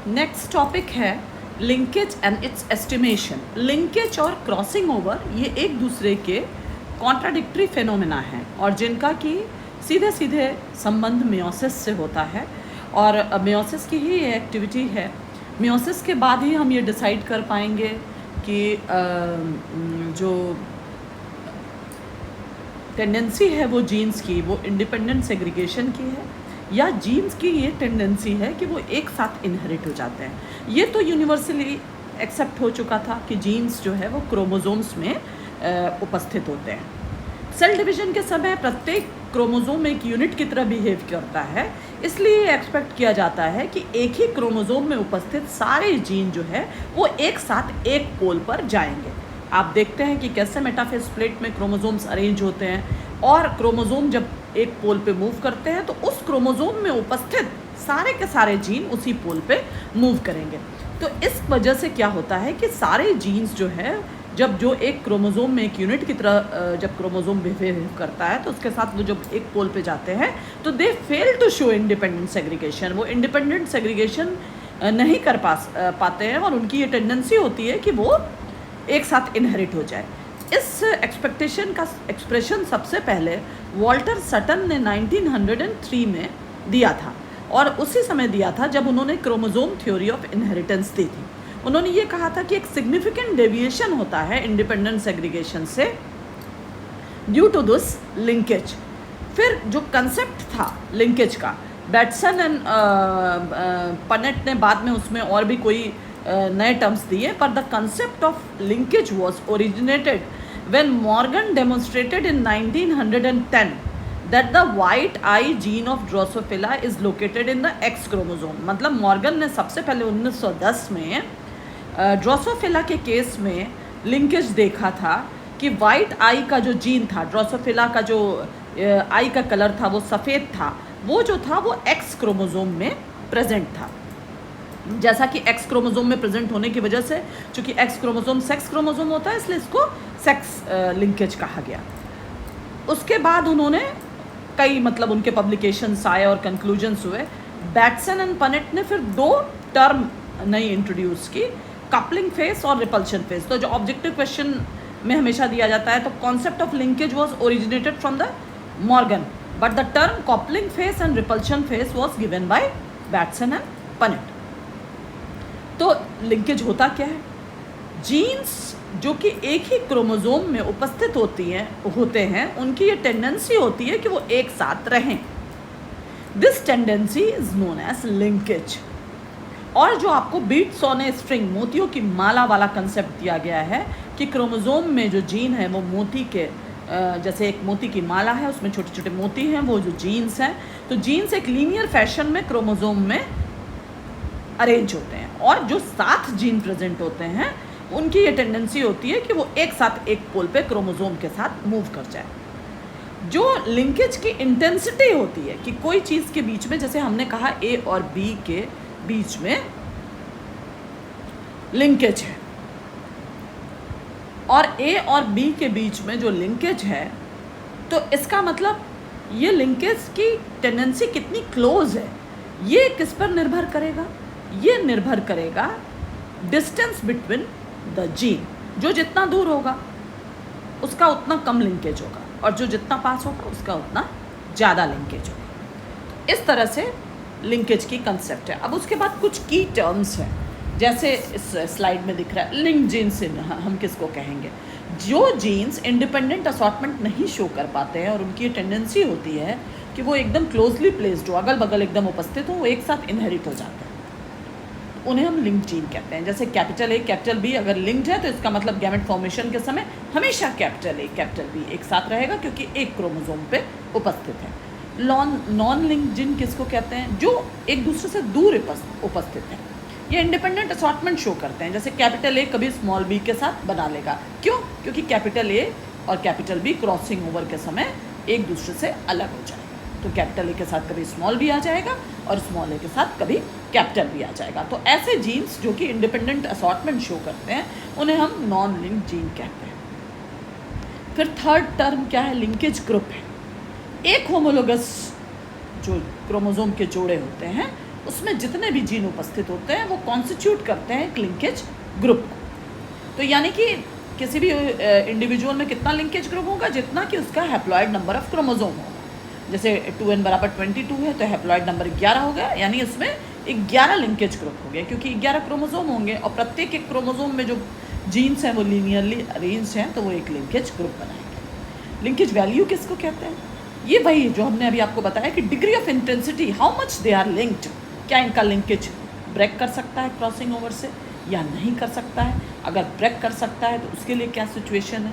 Next topic है linkage and it's estimation. Linkage और crossing over ये एक दूसरे के कॉन्ट्राडिक्टरी फेनोमेना हैं और जिनका कि सीधे सीधे संबंध मियोसिस से होता है और मियोसिस की ही ये एक्टिविटी है। मियोसिस के बाद ही हम ये डिसाइड कर पाएंगे कि जो टेंडेंसी है वो जीन्स की वो इंडिपेंडेंट सेग्रीगेशन की है या जीन्स की ये टेंडेंसी है कि वो एक साथ इनहेरिट हो जाते हैं। ये तो यूनिवर्सली एक्सेप्ट हो चुका था कि जीन्स जो है वो क्रोमोसोम्स में उपस्थित होते हैं। सेल डिवीजन के समय प्रत्येक क्रोमोसोम एक यूनिट की तरह बिहेव करता है, इसलिए एक्सपेक्ट किया जाता है कि एक ही क्रोमोसोम में उपस्थित सारे जीन जो है वो एक साथ एक पोल पर जाएंगे। आप देखते हैं कि कैसे मेटाफेज प्लेट में क्रोमोसोम्स अरेंज होते हैं और क्रोमोसोम जब एक पोल पे मूव करते हैं तो उस क्रोमोसोम में उपस्थित सारे के सारे जीन उसी पोल पे मूव करेंगे। तो इस वजह से क्या होता है कि सारे जीन्स जो है जब जो एक क्रोमोसोम में एक यूनिट की तरह जब क्रोमोसोम बिहेव करता है तो उसके साथ वो जब एक पोल पे जाते हैं तो they fail to show independent segregation. वो इंडिपेंडेंट सेग्रीगेशन नहीं कर पाते हैं और उनकी ये टेंडेंसी होती है कि वो एक साथ इनहेरिट हो जाए। इस एक्सपेक्टेशन का एक्सप्रेशन सबसे पहले वॉल्टर सटन ने 1903 में दिया था और उसी समय दिया था जब उन्होंने क्रोमोसोम थ्योरी ऑफ इनहेरिटेंस दी थी। उन्होंने ये कहा था कि एक सिग्निफिकेंट डेविएशन होता है इंडिपेंडेंट सेग्रीगेशन से ड्यू टू दिस लिंकेज। फिर जो कंसेप्ट था लिंकेज का बैटसन एंड पनेट ने बाद में उसमें और भी कोई नए टर्म्स दिए, पर the concept of linkage was originated when Morgan demonstrated in 1910 that the white eye gene of Drosophila is located in the X chromosome। मतलब मॉर्गन ने सबसे पहले 1910 में ड्रोसोफिला के केस में लिंकेज देखा था कि वाइट आई का जो जीन था, ड्रोसोफिला का जो आई का कलर था वो सफ़ेद था, वो जो था वो एक्स क्रोमोसोम में प्रेजेंट था। जैसा कि एक्स क्रोमोसोम में प्रेजेंट होने की वजह से, चूँकि एक्स क्रोमोसोम सेक्स क्रोमोसोम होता है इसलिए इसको सेक्स लिंकेज कहा गया। उसके बाद उन्होंने कई मतलब उनके पब्लिकेशंस आए और कंक्लूजन्स हुए। बैटसन एंड पनेट ने फिर दो टर्म नई इंट्रोड्यूस की, कपलिंग फेस और रिपल्शन फेस। तो जो ऑब्जेक्टिव क्वेश्चन में हमेशा दिया जाता है तो concept of linkage was originated from the Morgan but the term coupling phase and repulsion face was given by Bateson and Punnett. तो लिंकेज होता क्या है? जीन्स जो कि एक ही क्रोमोसोम में उपस्थित होते हैं उनकी ये टेंडेंसी होती है कि वो एक साथ रहें। This tendency is known as linkage. और जो आपको बीट्स ऑन ए स्ट्रिंग मोतियों की माला वाला कंसेप्ट दिया गया है कि क्रोमोसोम में जो जीन है वो मोती के जैसे एक मोती की माला है उसमें छोटे छोटे मोती हैं, वो जो जीन्स हैं, तो जीन्स एक लीनियर फैशन में क्रोमोसोम में अरेंज होते हैं और जो 7 जीन प्रेजेंट होते हैं उनकी ये टेंडेंसी होती है कि वो एक साथ एक पोल पे क्रोमोसोम के साथ मूव कर जाए। जो लिंकेज की इंटेंसिटी होती है कि कोई चीज़ के बीच में, जैसे हमने कहा ए और बी के बीच में लिंकेज है और ए और बी के बीच में जो लिंकेज है तो इसका मतलब ये लिंकेज की टेंडेंसी कितनी क्लोज है ये किस पर निर्भर करेगा? ये निर्भर करेगा डिस्टेंस बिटवीन द जीन। जो जितना दूर होगा उसका उतना कम लिंकेज होगा और जो जितना पास होगा उसका उतना ज़्यादा लिंकेज होगा। इस तरह से लिंकेज की कंसेप्ट है। अब उसके बाद कुछ की टर्म्स हैं, जैसे इस स्लाइड में दिख रहा है लिंक जीन्स। हम किसको कहेंगे? जो जीन्स इंडिपेंडेंट असॉर्टमेंट नहीं शो कर पाते हैं और उनकी ये टेंडेंसी होती है कि वो एकदम क्लोजली प्लेस्ड हो, अगल बगल एकदम उपस्थित हो, वो एक साथ इनहेरिट हो जाते हैं, उन्हें हम लिंक जीन कहते हैं। जैसे कैपिटल ए कैपिटल बी अगर लिंक्ड है तो इसका मतलब गैमेट फॉर्मेशन के समय हमेशा कैपिटल ए कैपिटल बी एक साथ रहेगा क्योंकि एक क्रोमोसोम पे उपस्थित है। नॉन लिंक जीन किसको कहते हैं? जो एक दूसरे से दूर उपस्थित हैं। ये इंडिपेंडेंट असॉर्टमेंट शो करते हैं। जैसे कैपिटल ए कभी स्मॉल बी के साथ बना लेगा, क्यों? क्योंकि कैपिटल ए और कैपिटल बी क्रॉसिंग ओवर के समय एक दूसरे से अलग हो जाएगा। तो कैपिटल ए के साथ कभी स्मॉल बी आ जाएगा और स्मॉल ए के साथ कभी कैपिटल बी आ जाएगा। तो ऐसे जीन्स जो कि इंडिपेंडेंट असॉर्टमेंट शो करते हैं उन्हें हम नॉन लिंक जीन कहते हैं। फिर थर्ड टर्म क्या है? लिंकेज ग्रुप है। एक होमोलोगस जो क्रोमोसोम के जोड़े होते हैं उसमें जितने भी जीन उपस्थित होते हैं वो कॉन्स्टिट्यूट करते हैं एक लिंकेज ग्रुप को। तो यानी कि किसी भी इंडिविजुअल में कितना लिंकेज ग्रुप होगा, जितना कि उसका हैप्लॉइड नंबर ऑफ क्रोमोसोम होगा। जैसे 2n बराबर 22 है तो हैप्लॉइड नंबर 11 हो गया, यानी उसमें 11 लिंकेज ग्रुप हो गए, क्योंकि 11 क्रोमोसोम होंगे और प्रत्येक एक क्रोमोसोम में जो जीन्स हैं वो लीनियरली अरेंज हैं, तो वो एक लिंकेज ग्रुप बनाएंगे। लिंकेज वैल्यू किसको कहते हैं? ये वही जो हमने अभी आपको बताया कि degree of intensity, how much they are linked, क्या इनका लिंकेज ब्रेक कर सकता है क्रॉसिंग ओवर से या नहीं कर सकता है। अगर ब्रेक कर सकता है तो उसके लिए क्या सिचुएशन है,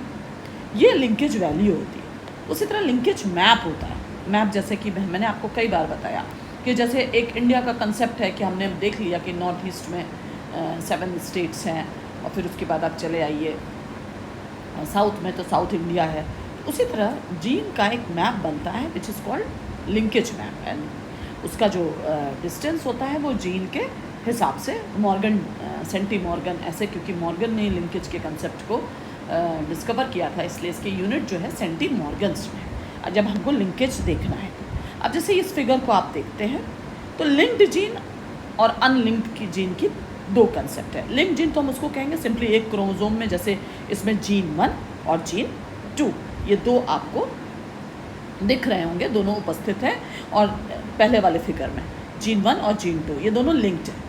ये लिंकेज वैल्यू होती है। उसी तरह लिंकेज मैप होता है। मैप जैसे कि मैंने आपको कई बार बताया कि जैसे एक इंडिया का कंसेप्ट है कि हमने देख लिया कि नॉर्थ ईस्ट में 7 स्टेट्स हैं, और फिर उसके बाद आप चले आइए साउथ में तो साउथ इंडिया है। उसी तरह जीन का एक मैप बनता है which is called linkage map, and उसका जो डिस्टेंस होता है वो जीन के हिसाब से मॉर्गन, सेंटी मॉर्गन ऐसे, क्योंकि मॉर्गन ने लिंकेज के कंसेप्ट को डिस्कवर किया था, इसलिए इसकी यूनिट जो है सेंटी मॉर्गन्स में है जब हमको लिंकेज देखना है। अब जैसे इस फिगर को आप देखते हैं तो लिंक्ड जीन और अनलिंक्ड की जीन की दो कंसेप्ट है। लिंक्ड जीन तो हम उसको कहेंगे सिंपली एक क्रोमोसोम में, जैसे इसमें जीन 1 और जीन 2, ये दो आपको दिख रहे होंगे, दोनों उपस्थित हैं। और पहले वाले फिगर में जीन 1 और जीन 2 ये दोनों लिंक्ड हैं।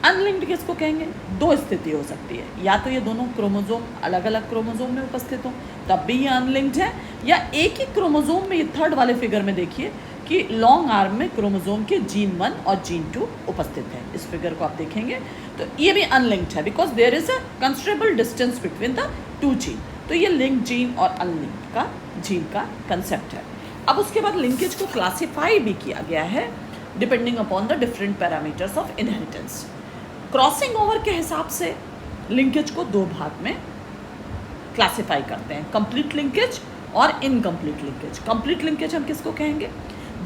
अनलिंक्ड किसको कहेंगे? दो स्थिति हो सकती है, या तो ये दोनों क्रोमोसोम अलग अलग क्रोमोसोम में उपस्थित हों तब भी ये अनलिंक्ड है, या एक ही क्रोमोसोम में, ये थर्ड वाले फिगर में देखिए कि लॉन्ग आर्म में क्रोमोसोम के जीन 1 और जीन 2 उपस्थित है। इस फिगर को आप देखेंगे तो ये भी अनलिंक्ड है, because there is a considerable distance between the two gene. तो ये लिंक्ड जीन और अनलिंक्ड का जीन का कंसेप्ट है। अब उसके बाद लिंकेज को क्लासीफाई भी किया गया है depending upon the different parameters of inheritance. Crossing over के हिसाब से लिंकेज को दो भाग में क्लासीफाई करते हैं, कंप्लीट लिंकेज और इनकम्प्लीट लिंकेज। कंप्लीट लिंकेज हम किसको कहेंगे?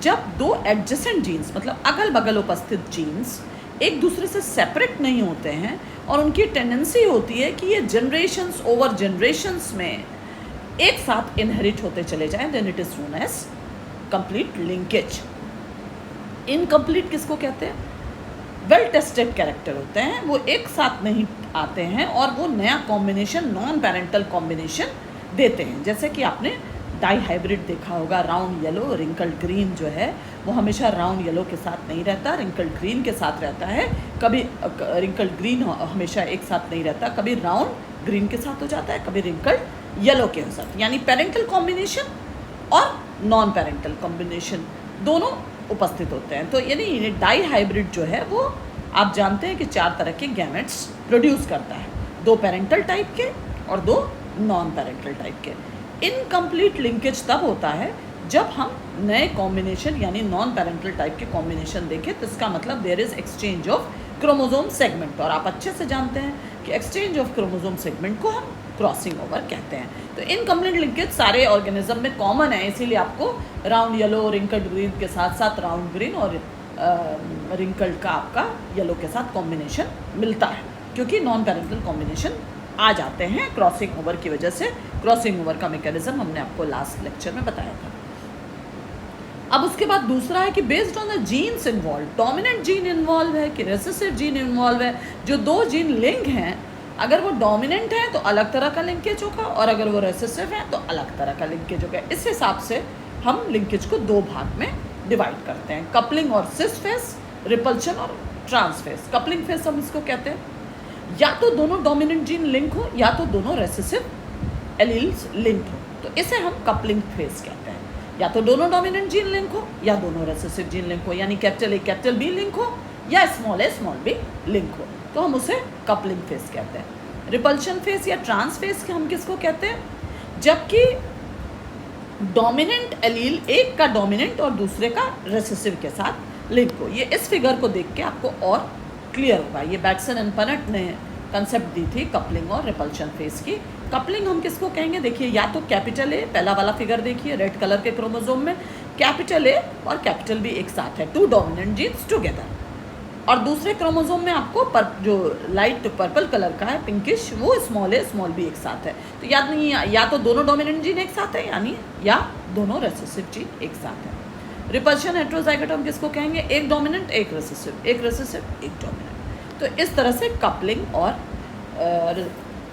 जब दो एडजेसेंट जीन्स, मतलब अगल बगल उपस्थित जीन्स एक दूसरे से सेपरेट नहीं होते हैं और उनकी टेंडेंसी होती है कि ये जनरेशन्स ओवर जनरेशन्स में एक साथ इनहेरिट होते चले जाएं, then it is known as complete linkage. Incomplete किसको कहते हैं? वेल टेस्टेड कैरेक्टर होते हैं, वो एक साथ नहीं आते हैं और वो नया कॉम्बिनेशन, नॉन पेरेंटल कॉम्बिनेशन देते हैं। जैसे कि आपने डाई हाइब्रिड देखा होगा, राउंड येलो रिंकल्ड ग्रीन जो है वो हमेशा राउंड येलो के साथ नहीं रहता, रिंकल्ड ग्रीन के साथ रहता है। कभी रिंकल्ड ग्रीन हमेशा एक साथ नहीं रहता, कभी राउंड ग्रीन के साथ हो जाता है, कभी रिंकल्ड येलो के साथ। यानी पेरेंटल कॉम्बिनेशन और नॉन पेरेंटल कॉम्बिनेशन दोनों उपस्थित होते हैं। तो यानी डाई हाइब्रिड जो है वो आप जानते हैं कि 4 तरह के गैमेट्स प्रोड्यूस करता है, 2 पेरेंटल टाइप के और 2 नॉन पेरेंटल टाइप के। इनकम्प्लीट लिंकेज तब होता है जब हम नए कॉम्बिनेशन यानी नॉन पेरेंटल टाइप के कॉम्बिनेशन देखें, तो इसका मतलब there is exchange of chromosome segment, और आप अच्छे से जानते हैं कि एक्सचेंज ऑफ क्रोमोसोम सेगमेंट को हम क्रॉसिंग ओवर कहते हैं। तो इनकम्प्लीट लिंकेज सारे ऑर्गेनिज्म में कॉमन है, इसीलिए आपको राउंड येलो रिंकल्ड ग्रीन के साथ साथ राउंड ग्रीन और रिंकल्ड का आपका येलो के साथ कॉम्बिनेशन मिलता है, क्योंकि नॉन पेरेंटल कॉम्बिनेशन आ जाते हैं क्रॉसिंग ओवर की वजह से। क्रॉसिंग ओवर का मैकेनिज्म हमने आपको लास्ट लेक्चर में बताया था। अब उसके बाद दूसरा है कि based on the jeans involve, dominant gene involve है कि रेसेसिव जीन इन्वॉल्व है। जो 2 जीन लिंक हैं, अगर वो डोमिनेंट है तो अलग तरह का लिंकेज होगा, और अगर वो रेसेसिव है तो अलग तरह का लिंकेज होगा। इस हिसाब से हम लिंकेज को 2 भाग में डिवाइड करते हैं, कपलिंग और सिस फेस, रिपल्शन और ट्रांस फेस। कपलिंग फेस हम इसको कहते हैं या तो दोनों डोमिनेंट जीन लिंक हो या तो दोनों रेसेसिव एलील्स लिंक हो, तो इसे हम कपलिंग फेस कहते हैं। या तो दोनों डोमिनेंट जीन लिंक हो या दोनों रेसेसिव जीन लिंक हो, यानी capital A capital B link हो या small a small b link हो, तो हम उसे कपलिंग फेस कहते हैं। रिपल्शन फेस या ट्रांस फेस हम किसको कहते हैं? जबकि डोमिनेंट एलील एक का डोमिनेंट और दूसरे का रेसेसिव के साथ लिंक हो। ये इस फिगर को देख के आपको और क्लियर होगा। ये बैटसन एंड पनट ने कंसेप्ट दी थी कपलिंग और रिपल्शन फेस की। कपलिंग हम किसको कहेंगे? देखिए, या तो कैपिटल A, पहला वाला फिगर देखिए रेड कलर के क्रोमोसोम में कैपिटल A और कैपिटल B एक साथ है, 2 डोमिनेंट जीन्स टुगेदर, और दूसरे क्रोमोसोम में आपको जो लाइट पर्पल कलर का है पिंकिश, वो स्मॉल a स्मॉल b एक साथ है। तो याद नहीं, या तो दोनों डोमिनेंट जीन एक साथ है यानी, या दोनों रेसेसिव जीन एक साथ है। रिपल्शन हेट्रोजाइगोट हम किसको कहेंगे? एक डोमिनेंट एक रिसेसिव, एक रिसेसिव एक डोमिनेंट। तो इस तरह से कपलिंग और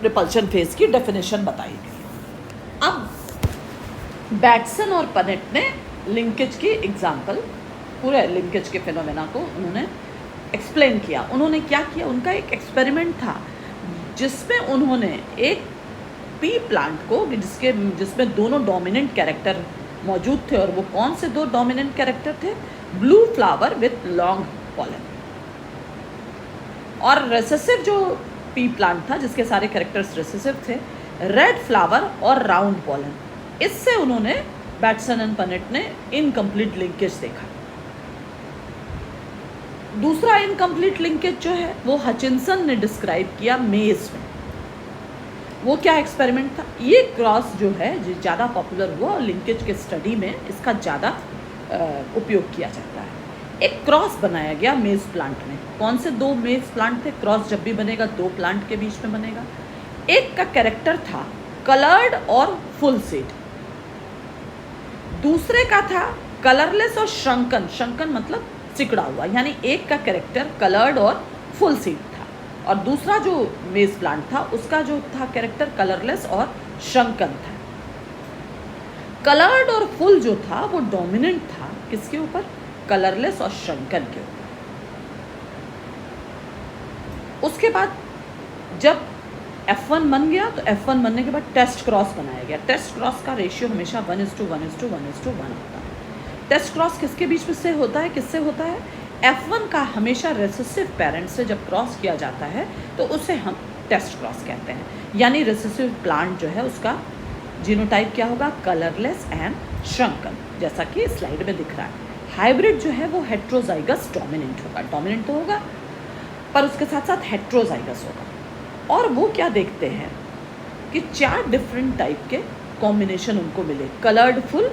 रिपल्शन फेज की डेफिनेशन बताई गई। अब बैटसन और पनेट ने लिंकेज की एग्जाम्पल, पूरे लिंकेज के फिनोमेना को उन्होंने एक्सप्लेन किया। उन्होंने क्या किया? उनका एक एक्सपेरिमेंट था जिसमें उन्होंने एक पी प्लांट को जिसमें दोनों डोमिनेंट कैरेक्टर मौजूद थे, और वो कौन से दो डोमिनेंट कैरेक्टर थे? Blue flower with long pollen, और रेसेसिव जो पी प्लांट था जिसके सारे कैरेक्टर्स रेसेसिव थे, रेड फ्लावर और राउंड पॉलन। इससे उन्होंने बैटसन एंड पनेट ने इनकम्प्लीट लिंकेज देखा। दूसरा इनकम्प्लीट लिंकेज जो है वो हचिंसन ने डिस्क्राइब किया मेज में। वो क्या एक्सपेरिमेंट था? ये क्रॉस जो है ज़्यादा पॉपुलर हुआ और लिंकेज के स्टडी में इसका ज़्यादा उपयोग किया जाता है। एक क्रॉस बनाया गया मेज प्लांट में। कौन से दो मेज प्लांट थे? क्रॉस जब भी बनेगा दो प्लांट के बीच में बनेगा। एक का कैरेक्टर था कलर्ड और फुल सीड, दूसरे का था कलरलेस और श्रंकन। श्रंकन मतलब सिकड़ा हुआ, यानी एक का कैरेक्टर कलर्ड और फुल सीड था, और दूसरा जो मेज प्लांट था उसका जो था कैरेक्टर कलरलेस और श्रंकन था। कलर्ड और फुल जो था वो डोमिनेंट था किसके ऊपर? कलरलेस और श्रंकन के ऊपर। उसके बाद जब F1 बन गया तो F1 बनने के बाद टेस्ट क्रॉस बनाया गया। टेस्ट क्रॉस का रेशियो हमेशा 1:1:1:1 होता है। टेस्ट क्रॉस किसके बीच में से होता है, किससे होता है? F1 का हमेशा रेसेसिव पेरेंट से जब क्रॉस किया जाता है तो उसे हम टेस्ट क्रॉस कहते हैं। यानी रेसेसिव प्लांट जो है उसका जीनोटाइप क्या होगा? कलरलेस एंड श्रंकन, जैसा कि स्लाइड में दिख रहा है। हाइब्रिड जो है वो हेट्रोजाइगस डोमिनेंट होगा। डोमिनेंट तो होगा पर उसके साथ साथ हेट्रोजाइगस होगा। और वो क्या देखते हैं कि 4 डिफरेंट टाइप के कॉम्बिनेशन उनको मिले। कलर्ड फुल,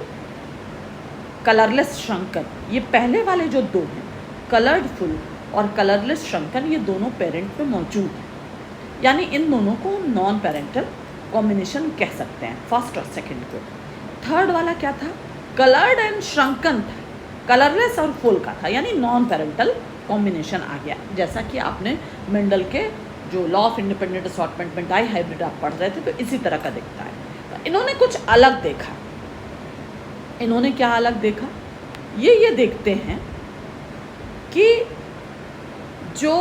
कलरलेस श्रंकन, ये पहले वाले जो दो हैं कलर्ड फुल और कलरलेस श्रंकन, ये दोनों पेरेंट में मौजूद हैं। यानी इन दोनों को नॉन पेरेंटल कॉम्बिनेशन कह सकते हैं, फर्स्ट और सेकंड को। थर्ड वाला क्या था? कलर्ड एंड श्रंकन था, कलरलेस और फुल का था, यानी नॉन पेरेंटल कॉम्बिनेशन आ गया। जैसा कि आपने मेंडल के जो लॉ ऑफ इंडिपेंडेंट असॉर्टमेंट में डाई हाइब्रिड आप पढ़ रहे थे तो इसी तरह का दिखता है। तो इन्होंने कुछ अलग देखा। इन्होंने क्या अलग देखा? ये देखते हैं कि जो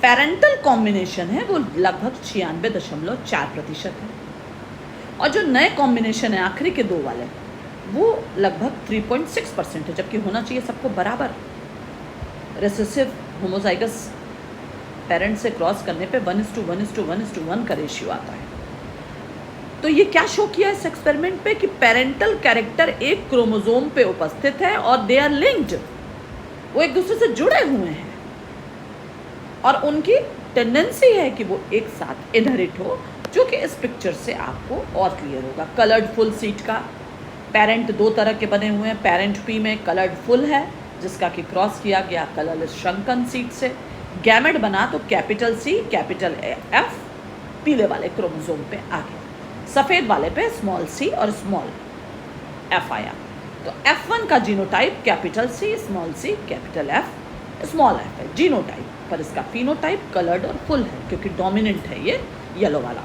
पेरेंटल कॉम्बिनेशन है वो लगभग 96.4% है, और जो नए कॉम्बिनेशन है आखिरी के दो वाले वो लगभग 3.6% है, जबकि होना चाहिए सबको बराबर। रेसेसिव होमोजाइगस पेरेंट से क्रॉस करने पे 1:1:1:1 का रेशियो आता है। तो ये क्या शो किया इस एक्सपेरिमेंट पे कि पेरेंटल कैरेक्टर एक क्रोमोसोम पे उपस्थित है और दे आर लिंक्ड, वो एक दूसरे से जुड़े हुए हैं और उनकी टेंडेंसी है कि वो एक साथ इनहेरिट हो, जो कि इस पिक्चर से आपको और क्लियर होगा। कलर्ड फुल सीड का पेरेंट दो तरह के बने हुए हैं। पेरेंट पी में कलर्ड फुल है जिसका कि क्रॉस किया गया कलरलेस श्रंकन सीड से। गैमेट बना तो कैपिटल C कैपिटल F पीले वाले क्रोमोसोम पे आ गया, सफ़ेद वाले पे स्मॉल c और स्मॉल f आया। तो F1 का genotype capital C small c capital F small f है जीनोटाइप, पर इसका फिनोटाइप कलर्ड और फुल है क्योंकि डोमिनेंट है ये येलो वाला।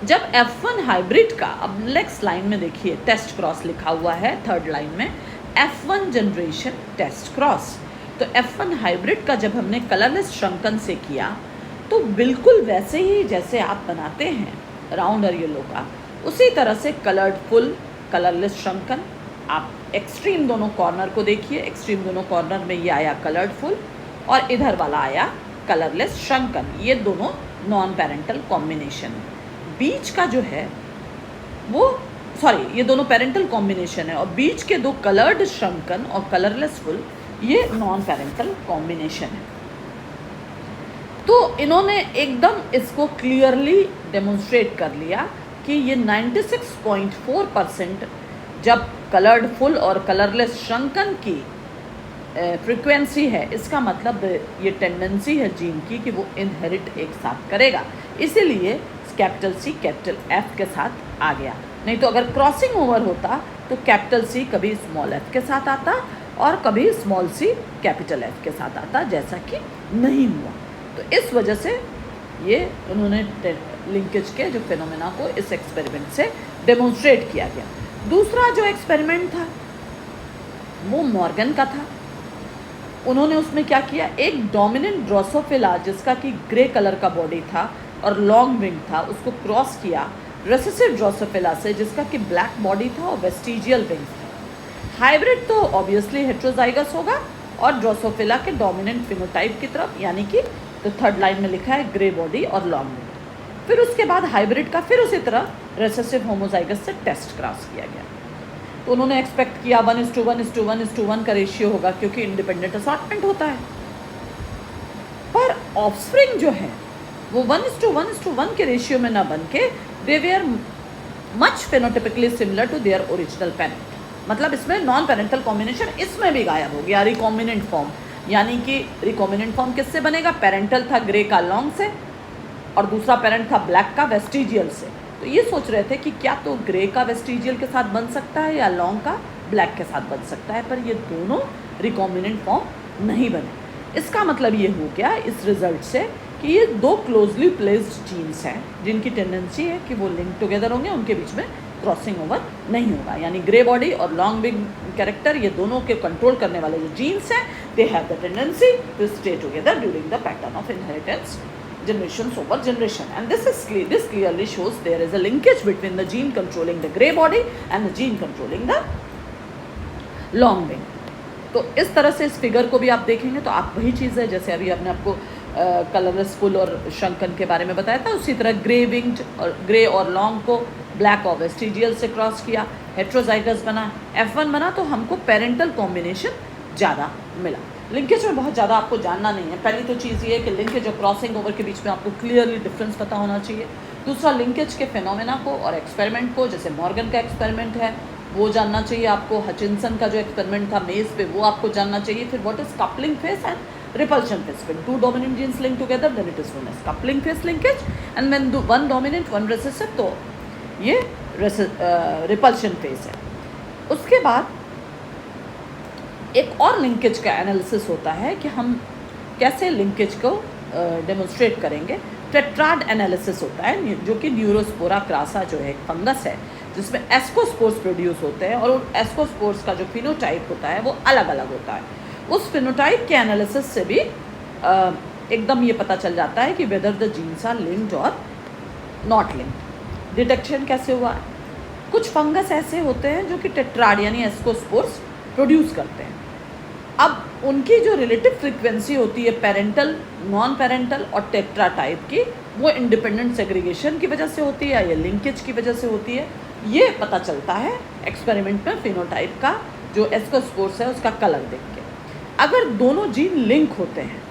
जब F1 हाइब्रिड का, अब नेक्स्ट लाइन में देखिए टेस्ट क्रॉस लिखा हुआ है थर्ड लाइन में, F1 जनरेशन टेस्ट क्रॉस। तो F1 हाइब्रिड का जब हमने कलरलेस श्रंकन से किया तो बिल्कुल वैसे ही जैसे आप बनाते हैं राउंड और येलो का, उसी तरह से कलर्ड फुल कलरलेस श्रंकन। आप एक्सट्रीम दोनों कॉर्नर को देखिए, एक्सट्रीम दोनों कॉर्नर में ये आया कलर्ड फुल और इधर वाला आया कलरलेस श्रंकन। ये दोनों नॉन पेरेंटल कॉम्बिनेशन है। बीच का जो है वो ये दोनों पेरेंटल कॉम्बिनेशन है और बीच के दो कलर्ड श्रंकन और कलरलेस फुल ये नॉन पेरेंटल कॉम्बिनेशन है। तो इन्होंने एकदम इसको क्लियरली डेमोन्स्ट्रेट कर लिया कि ये 96.4% जब कलर्ड फुल और कलरलेस श्रंकन की फ्रीक्वेंसी है, इसका मतलब ये टेंडेंसी है जीन की कि वो इनहेरिट एक साथ करेगा, इसीलिए कैपिटल C कैपिटल F के साथ आ गया। नहीं तो अगर क्रॉसिंग ओवर होता तो कैपिटल सी कभी स्मॉल एफ के साथ आता और कभी स्मॉल सी कैपिटल एफ के साथ आता, जैसा कि नहीं हुआ। तो इस वजह से ये उन्होंने लिंकेज के जो फिनोमेना को इस एक्सपेरिमेंट से डेमोन्स्ट्रेट किया गया। दूसरा जो एक्सपेरिमेंट था वो मॉर्गन का था। उन्होंने उसमें क्या किया, एक डोमिनेंट ड्रोसोफिला जिसका कि ग्रे कलर का बॉडी था और लॉन्ग विंग था, उसको क्रॉस किया रेसेसिव ड्रोसोफिला से जिसका कि ब्लैक बॉडी था और वेस्टिजियल विंग था। हाइब्रिड तो ऑब्वियसली हेट्रोजाइगस होगा और ड्रोसोफिला के डोमिनेंट फिनोटाइप की तरफ, यानी कि तो थर्ड लाइन में लिखा है ग्रे बॉडी और लॉन्ग विंग। फिर उसके बाद हाइब्रिड का फिर उसी तरह रेसेसिव होमोजाइगस से टेस्ट क्रॉस किया गया। तो उन्होंने एक्सपेक्ट किया 1:1:1:1 का रेशियो होगा क्योंकि इंडिपेंडेंट असॉर्टमेंट होता है। पर ऑफस्प्रिंग जो है वो 1:1:1 के रेशियो में ना बन के they were much phenotypically similar to their original parent. मतलब इसमें नॉन पेरेंटल कॉम्बिनेशन इसमें भी गायब हो गया, रिकॉम्बिनेंट फॉर्म। यानी कि रिकॉम्बिनेंट फॉर्म किससे बनेगा, पेरेंटल था ग्रे का लॉन्ग से और दूसरा पेरेंट था ब्लैक का वेस्टिजियल से। तो ये सोच रहे थे कि क्या तो ग्रे का वेस्टिजियल के साथ बन सकता है या लॉन्ग का ब्लैक के साथ बन सकता है, पर ये दोनों रिकॉम्बिनेंट फॉर्म नहीं बने। इसका मतलब ये हो गया इस रिजल्ट से कि ये दो क्लोजली प्लेस्ड जीन्स हैं जिनकी टेंडेंसी है कि वो लिंक टुगेदर होंगे, उनके बीच में क्रॉसिंग ओवर नहीं होगा। यानी ग्रे बॉडी और लॉन्ग विंग कैरेक्टर, ये दोनों के कंट्रोल करने वाले जो जीन्स हैं, they have the tendency to stay together during the pattern of inheritance generations over generation, and this clearly shows there is a linkage between the gene controlling the gray body and the gene controlling the long wing। तो इस तरह से इस figure को भी आप देखेंगे तो आप वही चीज़ है जैसे अभी आपने आपको कलरलेसफुल और शंकन के बारे में बताया था, उसी तरह ग्रे विंग्ड और ग्रे और लॉन्ग को ब्लैक और वेस्टिजियल से क्रॉस किया, हेट्रोजाइगस बना, F1 बना, तो हमको पेरेंटल कॉम्बिनेशन ज़्यादा मिला। लिंकेज में बहुत ज़्यादा आपको जानना नहीं है। पहली तो चीज़ ये है कि लिंकेज और क्रॉसिंग ओवर के बीच में आपको क्लियरली डिफरेंस पता होना चाहिए। दूसरा, लिंकेज के फिनोमेना को और एक्सपेरिमेंट को, जैसे मॉर्गन का एक्सपेरिमेंट है वो जानना चाहिए आपको, हचिनसन का जो एक्सपेरिमेंट था मेज पे वो आपको जानना चाहिए। फिर what is coupling phase and repulsion phase. When two dominant genes link together then it is known as coupling phase linkage, and when one dominant one recessive तो ये रिपल्शन फेस है। उसके बाद एक और लिंकेज का एनालिसिस होता है कि हम कैसे लिंकेज को डेमोन्स्ट्रेट करेंगे। टेट्राड एनालिसिस होता है जो कि न्यूरोस्पोरा क्रासा जो है एक फंगस है जिसमें एस्कोस्पोर्स प्रोड्यूस होते हैं और उन एस्कोस्पोर्स का जो फिनोटाइप होता है वो अलग अलग होता है। उस फिनोटाइप के एनालिसिस से भी एकदम ये पता चल जाता है कि whether the genes are linked और नॉट लिंक्ड। डिटेक्शन कैसे हुआ है, कुछ फंगस ऐसे होते हैं जो कि टेट्राड यानी एस्कोस्पोर्स प्रोड्यूस करते हैं। अब उनकी जो रिलेटिव फ्रीक्वेंसी होती है पेरेंटल, नॉन पेरेंटल और टेट्रा टाइप की, वो इंडिपेंडेंट सेग्रीगेशन की वजह से होती है या लिंकेज की वजह से होती है, ये पता चलता है एक्सपेरिमेंट में फिनोटाइप का जो एस्कोस्पोर्स है उसका कलर देख के। अगर दोनों जीन लिंक होते हैं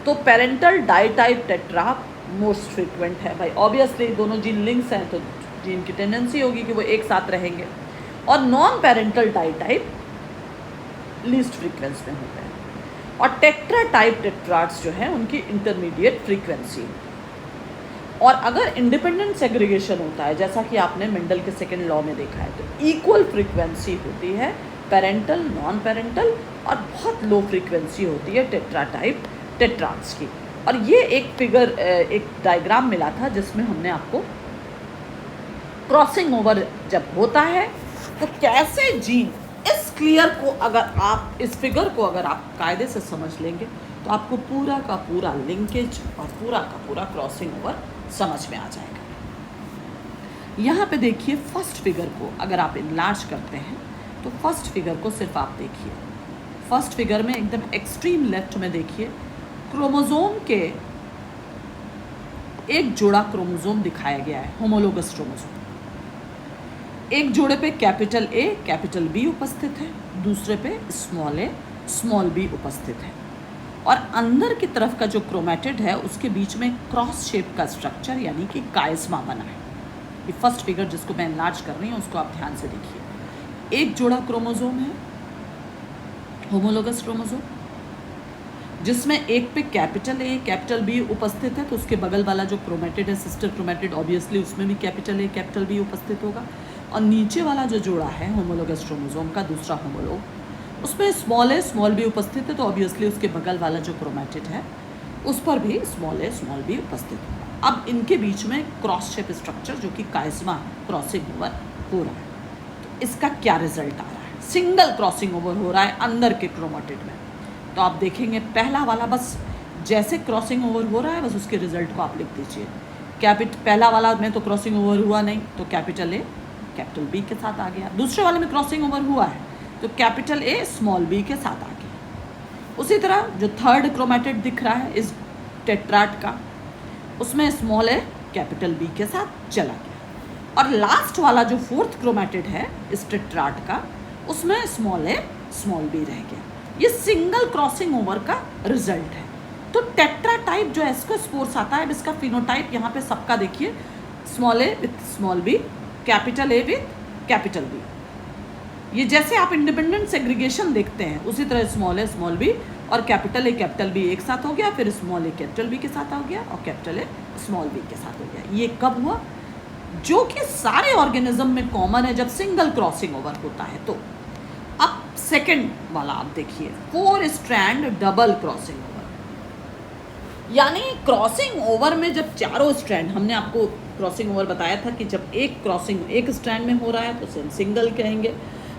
तो parental ditype tetra most frequent है। भाई ऑब्वियसली दोनों जीन लिंक्स हैं तो जीन की टेंडेंसी होगी कि वो एक साथ रहेंगे। और non parental ditype least frequency में होते हैं। और टेट्रा टाइप टेट्राड्स जो हैं उनकी इंटरमीडिएट फ्रीक्वेंसी। और अगर इंडिपेंडेंट सेग्रीगेशन होता है जैसा कि आपने मेंडल के सेकेंड लॉ में देखा है तो इक्वल फ्रीक्वेंसी होती है पेरेंटल, नॉन पेरेंटल, और बहुत लो फ्रीक्वेंसी होती है टेट्रा टाइप टेट्राड्स की। और ये एक फिगर, एक डायग्राम मिला था जिसमें हमने आपको क्रॉसिंग ओवर जब होता है तो कैसे जीन, इस क्लियर को अगर आप, इस फिगर को अगर आप कायदे से समझ लेंगे तो आपको पूरा का पूरा लिंकेज और पूरा का पूरा क्रॉसिंग ओवर समझ में आ जाएगा। यहाँ पे देखिए फर्स्ट फिगर को अगर आप इनलार्ज करते हैं तो फर्स्ट फिगर को सिर्फ आप देखिए। फर्स्ट फिगर में एकदम एक्सट्रीम लेफ्ट में देखिए क्रोमोसोम के एक जोड़ा क्रोमोसोम दिखाया गया है, होमोलोगस क्रोमोसोम। एक जोड़े पे कैपिटल ए कैपिटल बी उपस्थित है, दूसरे पे स्मॉल ए स्मॉल बी उपस्थित है। और अंदर की तरफ का जो क्रोमेटिड है उसके बीच में क्रॉस शेप का स्ट्रक्चर यानी कि काइस्मा बना है। ये फर्स्ट फिगर जिसको मैं एनलार्ज कर रही हूँ उसको आप ध्यान से देखिए। एक जोड़ा क्रोमोसोम है, होमोलोगस क्रोमोसोम, जिसमें एक पे कैपिटल ए कैपिटल बी उपस्थित है, तो उसके बगल वाला जो क्रोमेटिड है सिस्टर क्रोमेटिड, ऑब्वियसली उसमें भी कैपिटल ए कैपिटल बी उपस्थित होगा। और नीचे वाला जो जोड़ा है होमोलोगस क्रोमोसोम का दूसरा होमोलोग, उसमें स्मॉल ए स्मॉल बी उपस्थित है, तो ऑब्वियसली उसके बगल वाला जो क्रोमैटिड है उस पर भी स्मॉल ए स्मॉल बी उपस्थित होगा। अब इनके बीच में क्रॉस शेप स्ट्रक्चर जो कि काइस्मा क्रॉसिंग ओवर हो रहा है, तो इसका क्या रिजल्ट आ रहा है? सिंगल क्रॉसिंग ओवर हो रहा है अंदर के क्रोमैटिड में। तो आप देखेंगे पहला वाला बस जैसे क्रॉसिंग ओवर हो रहा है बस उसके रिजल्ट को आप लिख दीजिए। पहला वाला में तो क्रॉसिंग ओवर हुआ नहीं, तो कैपिटल ए कैपिटल बी के साथ आ गया। दूसरे वाले में क्रॉसिंग ओवर हुआ है तो कैपिटल ए स्मॉल बी के साथ आ गया। उसी तरह जो थर्ड क्रोमैटिड दिख रहा है इस टेट्राड का, उसमें स्मॉल ए कैपिटल बी के साथ चला गया। और लास्ट वाला जो फोर्थ क्रोमैटिड है इस टेट्राड का, उसमें स्मॉल ए स्मॉल बी रह गया। ये सिंगल क्रॉसिंग ओवर का रिजल्ट है। तो टेट्रा टाइप जो एस्कोस्पोर्स आता है, इसका फिनोटाइप यहाँ पे सबका देखिए, small a with small b, capital A with capital B. ये जैसे आप इंडिपेंडेंट सेग्रीगेशन देखते हैं उसी तरह स्मॉल ए स्मॉल बी और कैपिटल ए कैपिटल बी एक साथ हो गया, फिर स्मॉल ए कैपिटल बी के साथ हो गया और कैपिटल ए स्मॉल बी के साथ हो गया। ये कब हुआ? जो कि सारे ऑर्गेनिज्म में कॉमन है जब सिंगल क्रॉसिंग ओवर होता है। तो अब सेकेंड वाला आप देखिए, 4 स्ट्रैंड डबल क्रॉसिंग ओवर, यानी क्रॉसिंग ओवर में जब चारों स्ट्रैंड, हमने आपको क्रॉसिंग ओवर बताया था कि जब एक क्रॉसिंग एक स्ट्रैंड में हो रहा है तो सिंगल कहेंगे,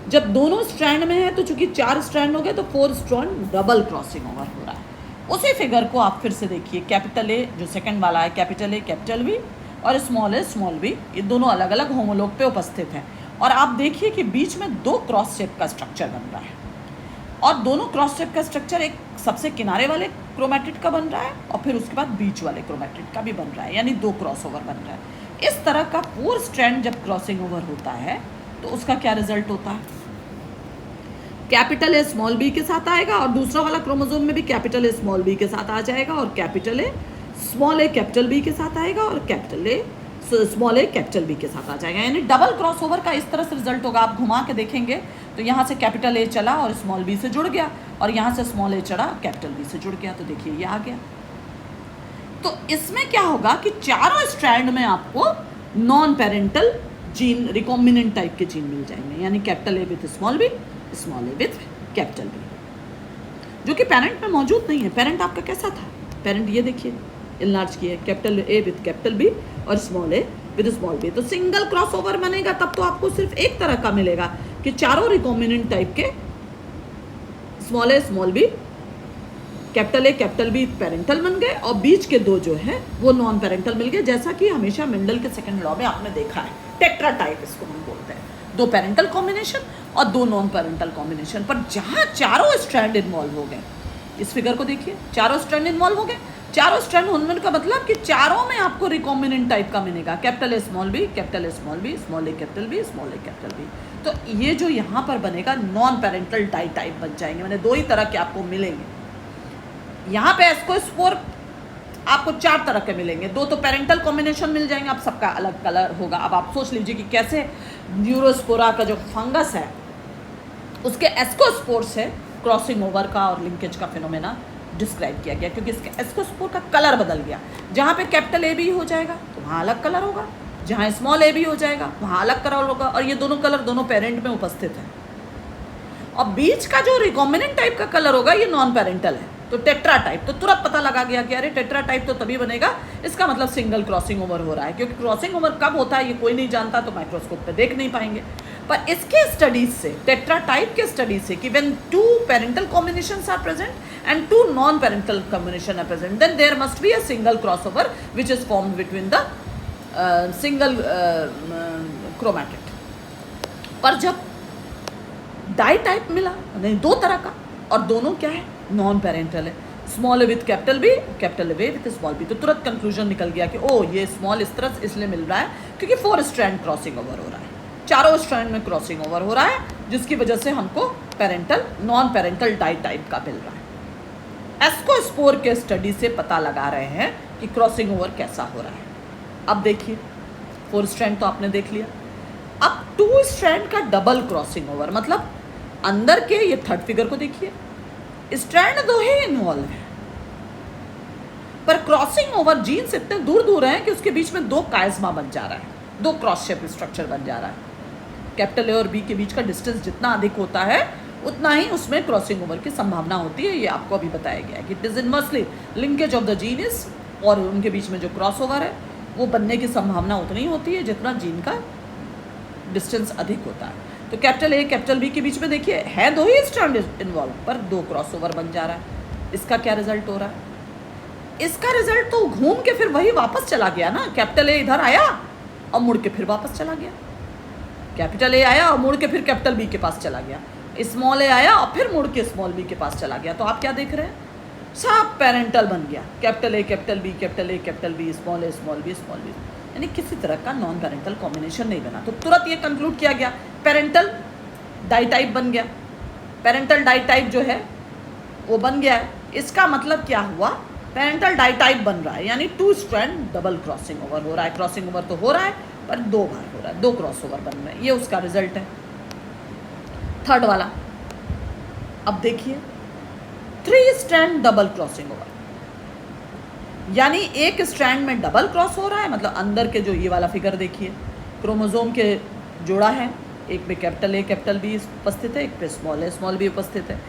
जब दोनों स्ट्रैंड में है तो चूंकि 4 स्ट्रैंड हो गए तो 4 स्ट्रैंड डबल क्रॉसिंग ओवर हो रहा है। उसी फिगर को आप फिर से देखिए, कैपिटल ए जो सेकंड वाला है कैपिटल ए कैपिटल बी और स्मॉल ए स्मॉल बी, ये दोनों अलग अलग होमोलोग पे उपस्थित हैं। और आप देखिए कि बीच में 2 क्रॉस शेप का स्ट्रक्चर बन रहा है और दोनों क्रॉस शेप का स्ट्रक्चर एक सबसे किनारे वाले क्रोमैटिड का बन रहा है और फिर उसके बाद बीच वाले क्रोमैटिड का भी बन रहा है, यानी 2 क्रॉस ओवर बन रहा है। इस तरह का 4 स्ट्रैंड जब क्रॉसिंग ओवर होता है तो उसका क्या रिजल्ट होता है? कैपिटल ए स्मॉल बी के साथ आएगा और दूसरा वाला क्रोमोसोम में भी कैपिटल ए स्मॉल बी के साथ आ जाएगा और capital A small a capital B के साथ आएगा और capital A small a capital B के साथ आ जाएगा, यानी डबल क्रॉस ओवर का इस तरह से रिजल्ट होगा। आप घुमा के देखेंगे तो यहाँ से कैपिटल ए चला और स्मॉल बी से जुड़ गया और यहाँ से स्मॉल ए चढ़ा कैपिटल बी से जुड़ गया, तो देखिए ये आ गया। तो इसमें क्या होगा कि चारों स्ट्रैंड में आपको non parental gene, recombinant type के जीन मिल जाएंगे, यानी capital A with small b, small a with capital B, जो कि पेरेंट में मौजूद नहीं है। पेरेंट आपका कैसा था? पेरेंट ये देखिए इनलार्ज किया है, capital A with capital B और small A with small B. तो सिंगल क्रॉस ओवर बनेगा तब तो आपको सिर्फ एक तरह का मिलेगा कि चारों रिकॉम्बिनेंट टाइप के small a small b capital A capital B parental बन गए और बीच के 2 जो है वो नॉन पेरेंटल मिल गए, जैसा कि हमेशा मेंडल के सेकंड लॉ में आपने देखा है। टेट्रा टाइप इसको हम बोलते हैं, 2 पेरेंटल कॉम्बिनेशन और 2 नॉन पेरेंटल कॉम्बिनेशन। पर जहाँ चारों स्ट्रैंड इन्वॉल्व हो गए, इस फिगर को देखिए, चारों स्ट्रैंड इन्वॉल्व हो गए। चारों स्ट्रैंड होने का मतलब कि चारों में आपको रिकॉम्बिनेंट टाइप का मिलेगा, capital A small b capital A small b small a capital B small a capital B. तो ये जो यहाँ पर बनेगा नॉन पेरेंटल टाइप बन जाएंगे, मैंने 2 ही तरह के आपको मिलेंगे। यहाँ पे एस्कोस्पोर आपको 4 तरह के मिलेंगे, 2 तो पेरेंटल कॉम्बिनेशन मिल जाएंगे, अब सबका अलग कलर होगा। अब आप सोच लीजिए कि कैसे न्यूरोस्पोरा का जो फंगस है उसके एस्कोस्पोर से क्रॉसिंग ओवर का और लिंकेज का फिनोमेना डिस्क्राइब किया गया, क्योंकि इसके एस्कोस्पोर का कलर बदल गया। जहाँ पे कैपिटल ए बी हो जाएगा तो वहाँ अलग कलर होगा, जहाँ स्मॉल ए बी हो जाएगा वहाँ अलग कलर होगा, और ये दोनों कलर दोनों पेरेंट में उपस्थित है। और बीच का जो रिकॉम्बिनेंट टाइप का कलर होगा ये नॉन पेरेंटल है, तो टेट्रा टाइप। तो तुरंत पता लगा गया कि अरे टेट्रा टाइप तो तभी बनेगा, इसका मतलब सिंगल क्रॉसिंग ओवर हो रहा है। क्योंकि क्रॉसिंग ओवर कब होता है ये कोई नहीं जानता, तो माइक्रोस्कोप पे देख नहीं पाएंगे। पर इसके स्टडीज से, टेट्रा टाइप के स्टडीज से, कि when 2 parental combinations are present and 2 non parental combination are present, then there must be a single crossover which is formed between the single chromatid. पर जब डाई टाइप मिला, नहीं 2 तरह का, और दोनों क्या है? नॉन पेरेंटल है, small a with capital B capital A with small B. तो तुरंत कंक्लूजन निकल गया कि ओ ये स्मॉल इस तरह इसलिए मिल रहा है क्योंकि 4 स्ट्रैंड क्रॉसिंग ओवर हो रहा है, चारों स्ट्रैंड में क्रॉसिंग ओवर हो रहा है, जिसकी वजह से हमको parental non parental ditype का मिल रहा है। एस्कोस्पोर के स्टडी से पता लगा रहे हैं कि क्रॉसिंग ओवर कैसा हो रहा है। अब देखिए 4 स्ट्रैंड तो आपने देख लिया, अब 2 स्ट्रैंड का डबल क्रॉसिंग ओवर, मतलब अंदर के ये थर्ड फिगर को देखिए, स्ट्रैंड 2 ही इन्वॉल्व है, पर क्रॉसिंग ओवर जीन से इतने दूर दूर है कि उसके बीच में 2 काइस्मा बन जा रहा है, 2 क्रॉस शेप स्ट्रक्चर बन जा रहा है। कैपिटल ए और बी के बीच का डिस्टेंस जितना अधिक होता है उतना ही उसमें क्रॉसिंग ओवर की संभावना होती है। ये आपको अभी बताया गया है कि it is inversely linkage of the gene is, और उनके बीच में जो क्रॉस ओवर है वो बनने की संभावना उतनी ही होती है जितना जीन का डिस्टेंस अधिक होता है। तो कैपिटल ए कैपिटल बी के बीच में देखिए है 2 ही स्ट्रैंड इन्वॉल्व, पर 2 क्रॉस ओवर बन जा रहा है। इसका क्या रिजल्ट हो रहा है? इसका रिजल्ट तो घूम के फिर वही वापस चला गया ना। कैपिटल ए इधर आया और मुड़ के फिर वापस चला गया, कैपिटल ए आया और मुड़ के फिर कैपिटल बी के पास चला गया, स्मॉल ए आया और फिर मुड़ के स्मॉल बी के पास चला गया। तो आप क्या देख रहे हैं? सब पेरेंटल बन गया, capital A capital B capital A capital B small a small b small b, यानी किसी तरह का नॉन पेरेंटल कॉम्बिनेशन नहीं बना। तो तुरंत ये कंक्लूड किया गया पेरेंटल डाइटाइप बन गया, पेरेंटल डाइटाइप जो है वो बन गया है। इसका मतलब क्या हुआ? पेरेंटल डाइटाइप बन रहा है, यानी 2 स्ट्रैंड डबल क्रॉसिंग ओवर हो रहा है। क्रॉसिंग ओवर तो हो रहा है पर 2 बार हो रहा है, 2 क्रॉस ओवर बन रहे हैं, ये उसका रिजल्ट है। थर्ड वाला अब देखिए 3 स्ट्रैंड डबल क्रॉसिंग ओवर, यानी एक स्ट्रैंड में डबल क्रॉस हो रहा है, मतलब अंदर के जो ये वाला फिगर देखिए क्रोमोसोम के जोड़ा है, एक पे कैपिटल ए कैपिटल बी उपस्थित है, एक पे स्मॉल ए स्मॉल बी उपस्थित है।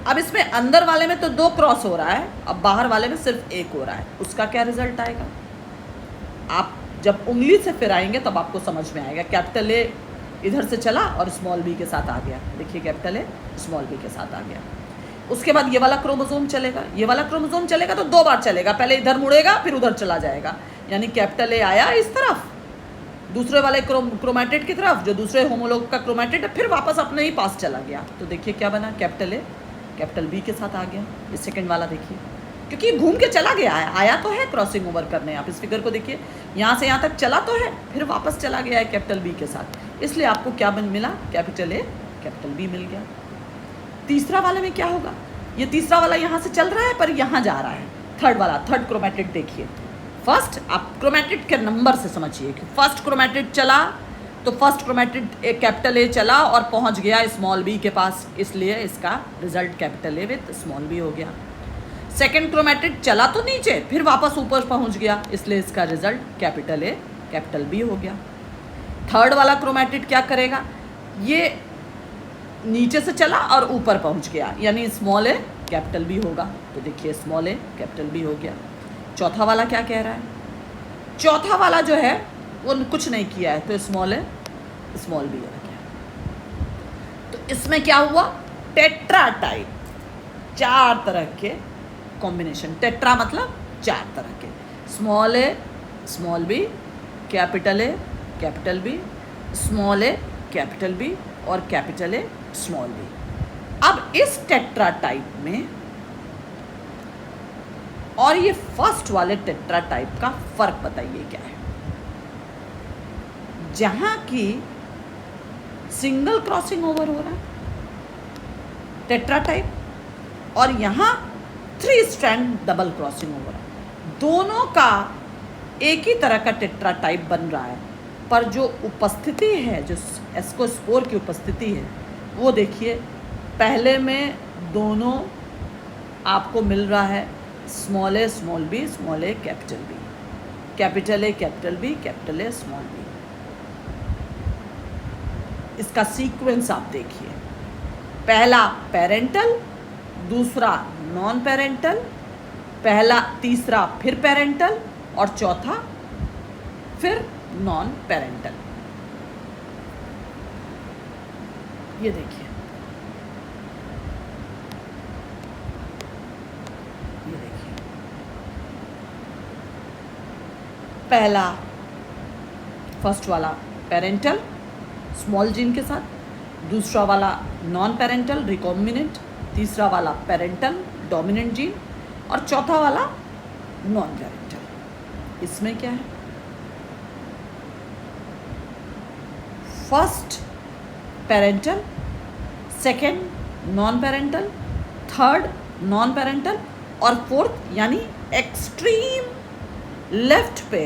अब इसमें अंदर वाले में तो 2 क्रॉस हो रहा है, अब बाहर वाले में सिर्फ 1 हो रहा है। उसका क्या रिजल्ट आएगा? आप जब उंगली से फिराएंगे तब आपको समझ में आएगा। कैपिटल ए इधर से चला और स्मॉल बी के साथ आ गया, देखिए कैपिटल ए स्मॉल बी के साथ आ गया। उसके बाद ये वाला क्रोमोसोम चलेगा, ये वाला क्रोमोसोम चलेगा तो 2 बार चलेगा, पहले इधर मुड़ेगा फिर उधर चला जाएगा, यानी कैपिटल ए आया इस तरफ दूसरे वाले क्रोमैटिड की तरफ, जो दूसरे होमोलोग का क्रोमैटिड है, फिर वापस अपने ही पास चला गया। तो देखिए क्या बना, कैपिटल ए कैपिटल बी के साथ आ गया। इस सेकंड वाला देखिए, क्योंकि घूम के चला गया है, आया तो है क्रॉसिंग ओवर करने। आप इस फिगर को देखिए, यहाँ से यहाँ तक चला तो है, फिर वापस चला गया है कैपिटल बी के साथ, इसलिए आपको क्या मिला? कैपिटल ए कैपिटल बी मिल गया। तीसरा वाले में क्या होगा? ये तीसरा वाला यहाँ से चल रहा है पर यहाँ जा रहा है। थर्ड वाला, थर्ड क्रोमैटिड देखिए, फर्स्ट आप क्रोमैटिड के नंबर से समझिए कि फर्स्ट क्रोमैटिड चला तो फर्स्ट क्रोमैटिड कैपिटल ए चला और पहुँच गया स्मॉल बी के पास, इसलिए इसका result capital A with small b हो गया। सेकेंड क्रोमैटिड चला तो नीचे फिर वापस ऊपर पहुँच गया, इसलिए इसका result capital A capital B हो गया। थर्ड वाला क्रोमैटिड क्या करेगा? ये नीचे से चला और ऊपर पहुंच गया, यानी स्मॉल ए कैपिटल बी होगा, तो देखिए स्मॉल ए कैपिटल बी हो गया। चौथा वाला क्या कह रहा है? चौथा वाला जो है वो कुछ नहीं किया है, तो स्मॉल ए स्मॉल बी हो गया। तो इसमें क्या हुआ? टेट्रा टाइप, 4 तरह के कॉम्बिनेशन। टेट्रा मतलब 4 तरह के, small a small b capital A capital B small a capital B और कैपिटल ए स्मॉल बी। अब इस टेट्रा टाइप में और ये फर्स्ट वाले टेट्रा टाइप का फर्क बताइए क्या है? जहां की सिंगल क्रॉसिंग ओवर हो रहा है टेट्रा टाइप, और यहां 3 स्ट्रैंड डबल क्रॉसिंग ओवर, दोनों का एक ही तरह का टेट्रा टाइप बन रहा है, पर जो उपस्थिति है, जो एस्कोस्पोर की उपस्थिति है, वो देखिए पहले में दोनों आपको मिल रहा है small a small b small a capital B, capital A capital B capital A small b. इसका सीक्वेंस आप देखिए, पहला पेरेंटल, दूसरा नॉन पेरेंटल, पहला तीसरा फिर पेरेंटल और चौथा फिर नॉन पेरेंटल। ये देखिए, ये देखिए, पहला फर्स्ट वाला पेरेंटल स्मॉल जीन के साथ, दूसरा वाला नॉन पेरेंटल रिकॉम्बिनेंट, तीसरा वाला पेरेंटल डोमिनेंट जीन और चौथा वाला नॉन पेरेंटल। इसमें क्या है? First parental, second non parental, third non parental और फोर्थ यानी एक्सट्रीम लेफ्ट पे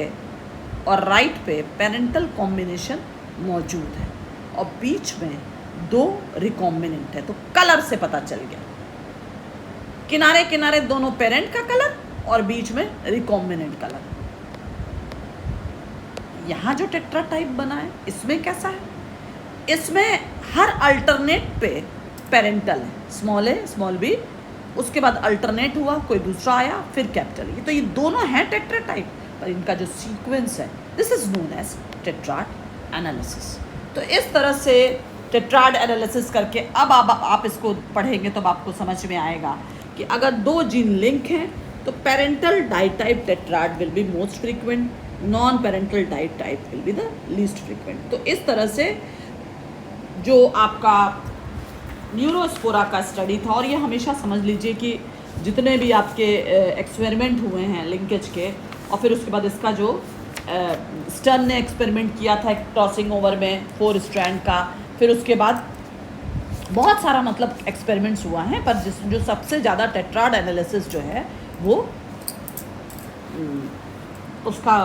और राइट पे पेरेंटल कॉम्बिनेशन मौजूद है और बीच में 2 रिकॉम्बिनेंट है। तो कलर से पता चल गया, किनारे किनारे दोनों पेरेंट का कलर और बीच में रिकॉम्बिनेंट कलर। यहाँ जो टेट्रा टाइप बना है इसमें कैसा है? इसमें हर अल्टरनेट पे पेरेंटल है, स्मॉल ए स्मॉल बी, उसके बाद अल्टरनेट हुआ, कोई दूसरा आया, फिर कैपिटल। ये तो ये दोनों हैं टेट्राटाइप, पर इनका जो सीक्वेंस है this is known as tetrad analysis. तो इस तरह से टेट्राड एनालिसिस करके अब आप इसको पढ़ेंगे तो अब आपको समझ में आएगा कि अगर दो जीन लिंक हैं तो parental ditype tetrad will be most frequent, non parental ditype will be the least frequent. तो इस तरह से जो आपका न्यूरोस्पोरा का स्टडी था, और ये हमेशा समझ लीजिए कि जितने भी आपके एक्सपेरिमेंट हुए हैं लिंकेज के, और फिर उसके बाद इसका जो स्टर्न ने एक्सपेरिमेंट किया था क्रॉसिंग ओवर में 4 स्ट्रैंड का, फिर उसके बाद बहुत सारा मतलब एक्सपेरिमेंट्स हुआ है, पर जो सबसे ज़्यादा टेट्राड एनालिसिस जो है वो उसका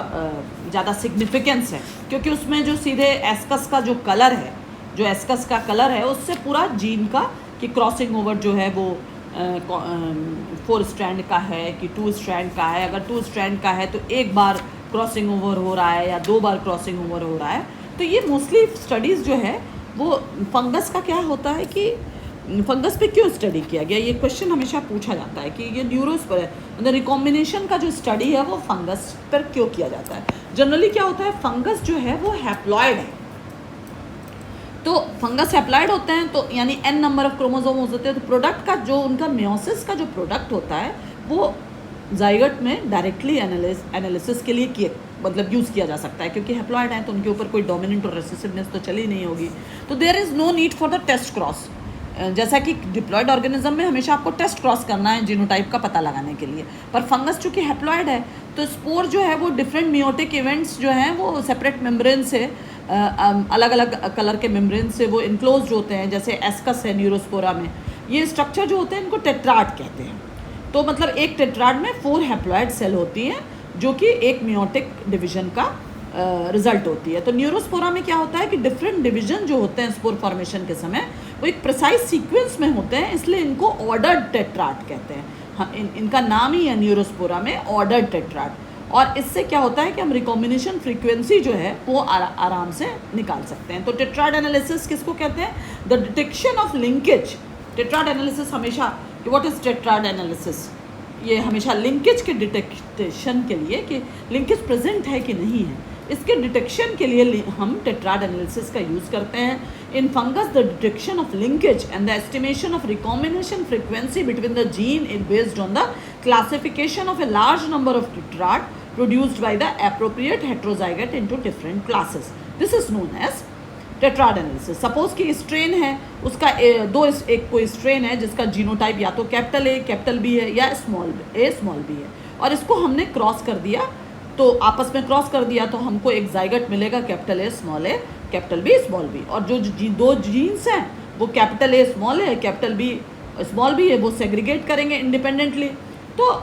ज़्यादा सिग्निफिकेंस है, क्योंकि उसमें जो सीधे एस्कस का जो कलर है, जो एस्कस का कलर है उससे पूरा जीन का कि क्रॉसिंग ओवर जो है वो 4 स्ट्रैंड का है कि 2 स्ट्रैंड का है। अगर 2 स्ट्रैंड का है तो एक बार क्रॉसिंग ओवर हो रहा है या 2 बार क्रॉसिंग ओवर हो रहा है। तो ये मोस्टली स्टडीज़ जो है वो फंगस का क्या होता है कि फंगस पे क्यों स्टडी किया गया, ये क्वेश्चन हमेशा पूछा जाता है कि ये न्यूरोस पर मतलब रिकॉम्बिनेशन का जो स्टडी है वो फंगस पर क्यों किया जाता है। जनरली क्या होता है, फंगस जो है वो हैप्लॉइड है, तो फंगस हैप्लॉइड होते हैं, तो यानी n नंबर ऑफ क्रोमोसोम्स होते हैं, तो प्रोडक्ट का जो उनका मियोसिस का जो प्रोडक्ट होता है वो जाइगोट में डायरेक्टली एनालिसिस के लिए किए मतलब यूज़ किया जा सकता है, क्योंकि हैप्लॉइड हैं तो उनके ऊपर कोई डोमिनेंट और रेसेसिवनेस तो चली नहीं होगी। तो there is no need for the test cross. जैसा कि डिप्लॉयड ऑर्गेनिज्म में हमेशा आपको टेस्ट क्रॉस करना है जीनोटाइप का पता लगाने के लिए, पर फंगस चूँकि हैप्लॉइड है तो स्पोर जो है वो डिफरेंट मियोटिक इवेंट्स जो हैं वो सेपरेट मेम्ब्रेन से अलग अलग कलर के मेम्ब्रेन से वो इनक्लोज होते हैं। जैसे एस्कस है न्यूरोस्पोरा में, ये स्ट्रक्चर जो होते हैं इनको टेट्राड कहते हैं। तो मतलब एक टेट्राड में 4 हैप्लॉइड सेल होती हैं जो कि एक मियोटिक डिवीजन का रिजल्ट होती है। तो न्यूरोस्पोरा में क्या होता है कि डिफरेंट डिवीजन जो होते हैं स्पोर फॉर्मेशन के समय वो एक प्रिसाइज सीक्वेंस में होते हैं, इसलिए इनको ऑर्डर्ड टेट्राड कहते हैं। हाँ, इनका नाम ही है न्यूरोस्पोरा में ऑर्डर्ड टेट्राड। और इससे क्या होता है कि हम रिकॉम्बिनेशन फ्रीक्वेंसी जो है वो आराम से निकाल सकते हैं। तो टेट्राड एनालिसिस किसको कहते हैं, the detection of linkage. Tetrad analysis हमेशा, व्हाट इज टेट्राड एनालिसिस, ये हमेशा लिंकेज के डिटेक्शन के लिए कि लिंकेज प्रेजेंट है कि नहीं है, इसके डिटेक्शन के लिए हम टेट्राड एनालिसिस का यूज़ करते हैं। In fungus the detection of linkage and the estimation of recombination frequency between the gene is based on the classification of a large number of tetrad produced by the appropriate heterozygote into different classes. This is known as tetrad analysis. Suppose कि strain है उसका एक कोई strain है जिसका genotype या तो capital A capital B है या स्मॉल बी है, और इसको हमने क्रॉस कर दिया, तो आपस में क्रॉस कर दिया तो हमको एक जाइगट मिलेगा capital A capital B small b. और जो दो जीन्स हैं वो कैपिटल ए स्मॉल है कैपिटल बी स्मॉल बी है, वो सेग्रीगेट करेंगे इंडिपेंडेंटली। तो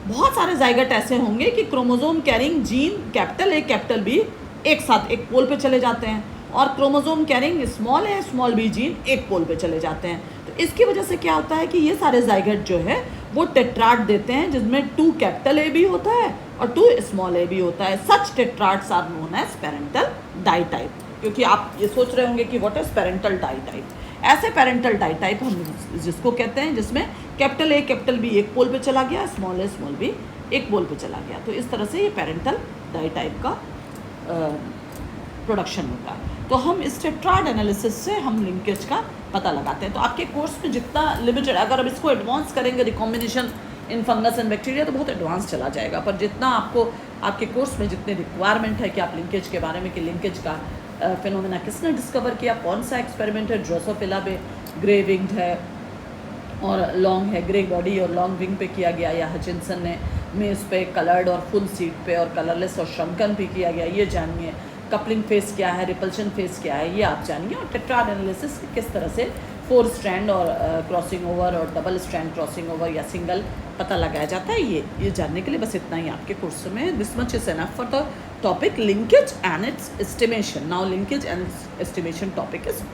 बहुत सारे जाइगट ऐसे होंगे कि chromosome carrying gene capital A capital B एक साथ एक पोल पे चले जाते हैं, और chromosome carrying small a small b gene एक पोल पे चले जाते हैं। तो इसकी वजह से क्या होता है कि ये सारे जाइगट जो है वो टेट्राड देते हैं जिसमें 2 कैपिटल ए भी होता है और 2 स्मॉल ए भी होता है। Such tetrads are known as parental ditype. क्योंकि आप ये सोच रहे होंगे कि व्हाट इज पेरेंटल डाइटाइप, ऐसे पेरेंटल डाइटाइप हम जिसको कहते हैं जिसमें कैपिटल ए कैपिटल बी एक पोल पे चला गया, स्मॉल ए स्मॉल बी एक पोल पे चला गया। तो इस तरह से ये पेरेंटल डाइटाइप का प्रोडक्शन होता है। तो हम इस टेट्राड एनालिसिस से हम लिंकेज का पता लगाते हैं। तो आपके कोर्स में जितना लिमिटेड, अगर अब इसको एडवांस करेंगे recombination in fungus and bacteria तो बहुत एडवांस चला जाएगा, पर जितना आपको आपके कोर्स में जितने रिक्वायरमेंट है कि आप लिंकेज के बारे में कि लिंकेज का फिनोमेना किसने डिस्कवर किया, कौन सा एक्सपेरिमेंट है, ड्रोसोफिला पे ग्रे विंग्ड है और लॉन्ग है, ग्रे बॉडी और लॉन्ग विंग पे किया गया, या हचिनसन ने मेज पे कलर्ड और फुल सीड पे और कलरलेस और श्रंकन पे किया गया, ये जानिए। कपलिंग फेस क्या है, रिपल्शन फेस क्या है, ये आप जानिए। और टेट्राड एनालिसिस किस तरह से 4 स्ट्रैंड और क्रॉसिंग ओवर और डबल स्ट्रैंड क्रॉसिंग ओवर या सिंगल पता लगाया जाता है, ये जानने के लिए बस इतना ही आपके कोर्स में। This much is enough for the topic linkage and its estimation. Now linkage and its estimation topic is over.